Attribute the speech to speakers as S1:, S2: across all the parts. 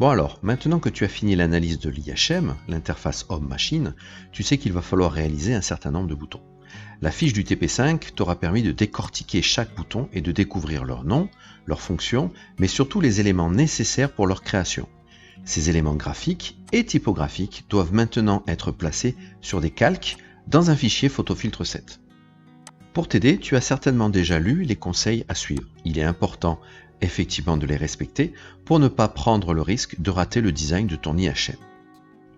S1: Bon alors, maintenant que tu as fini l'analyse de l'IHM, l'interface homme-machine, tu sais qu'il va falloir réaliser un certain nombre de boutons. La fiche du TP5 t'aura permis de décortiquer chaque bouton et de découvrir leur nom, leur fonction, mais surtout les éléments nécessaires pour leur création. Ces éléments graphiques et typographiques doivent maintenant être placés sur des calques dans un fichier PhotoFiltre 7. Pour t'aider, tu as certainement déjà lu les conseils à suivre. Il est important effectivement de les respecter pour ne pas prendre le risque de rater le design de ton IHM.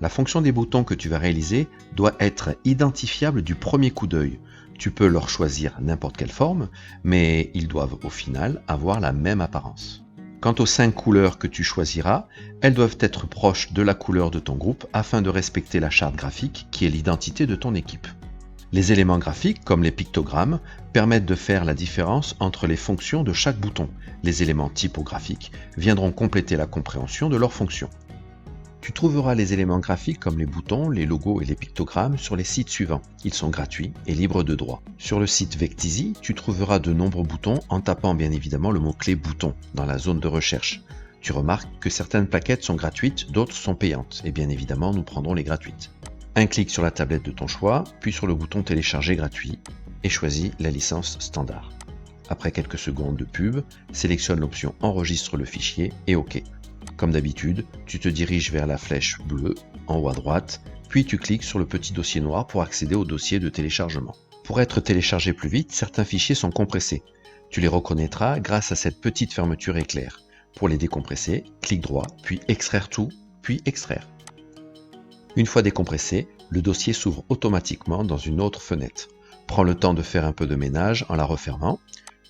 S1: La fonction des boutons que tu vas réaliser doit être identifiable du premier coup d'œil. Tu peux leur choisir n'importe quelle forme, mais ils doivent au final avoir la même apparence. Quant aux 5 couleurs que tu choisiras, elles doivent être proches de la couleur de ton groupe afin de respecter la charte graphique qui est l'identité de ton équipe. Les éléments graphiques, comme les pictogrammes, permettent de faire la différence entre les fonctions de chaque bouton. Les éléments typographiques viendront compléter la compréhension de leurs fonctions. Tu trouveras les éléments graphiques comme les boutons, les logos et les pictogrammes sur les sites suivants. Ils sont gratuits et libres de droit. Sur le site Vecteezy, tu trouveras de nombreux boutons en tapant bien évidemment le mot-clé bouton dans la zone de recherche. Tu remarques que certaines plaquettes sont gratuites, d'autres sont payantes, et bien évidemment nous prendrons les gratuites. Un clic sur la tablette de ton choix, puis sur le bouton télécharger gratuit et choisis la licence standard. Après quelques secondes de pub, sélectionne l'option enregistre le fichier et OK. Comme d'habitude, tu te diriges vers la flèche bleue en haut à droite, puis tu cliques sur le petit dossier noir pour accéder au dossier de téléchargement. Pour être téléchargé plus vite, certains fichiers sont compressés. Tu les reconnaîtras grâce à cette petite fermeture éclair. Pour les décompresser, clique droit, puis extraire tout, puis extraire. Une fois décompressé, le dossier s'ouvre automatiquement dans une autre fenêtre. Prends le temps de faire un peu de ménage en la refermant.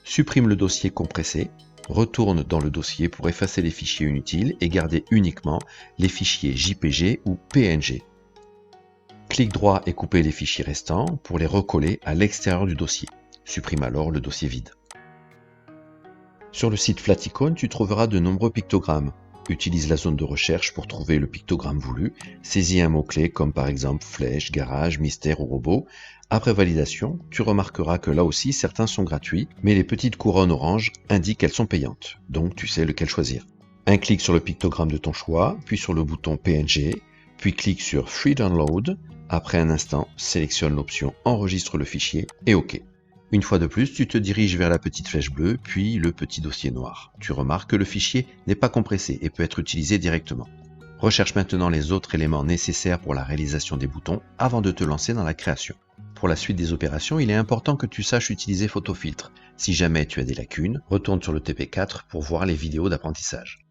S1: Supprime le dossier compressé. Retourne dans le dossier pour effacer les fichiers inutiles et garder uniquement les fichiers JPG ou PNG. Clique droit et coupez les fichiers restants pour les recoller à l'extérieur du dossier. Supprime alors le dossier vide. Sur le site Flaticon, tu trouveras de nombreux pictogrammes. Utilise la zone de recherche pour trouver le pictogramme voulu. Saisis un mot-clé comme par exemple flèche, garage, mystère ou robot. Après validation, tu remarqueras que là aussi certains sont gratuits, mais les petites couronnes oranges indiquent qu'elles sont payantes, donc tu sais lequel choisir. Un clic sur le pictogramme de ton choix, puis sur le bouton PNG, puis clique sur Free Download. Après un instant, sélectionne l'option Enregistre le fichier et OK. Une fois de plus, tu te diriges vers la petite flèche bleue, puis le petit dossier noir. Tu remarques que le fichier n'est pas compressé et peut être utilisé directement. Recherche maintenant les autres éléments nécessaires pour la réalisation des boutons avant de te lancer dans la création. Pour la suite des opérations, il est important que tu saches utiliser PhotoFiltre. Si jamais tu as des lacunes, retourne sur le TP4 pour voir les vidéos d'apprentissage.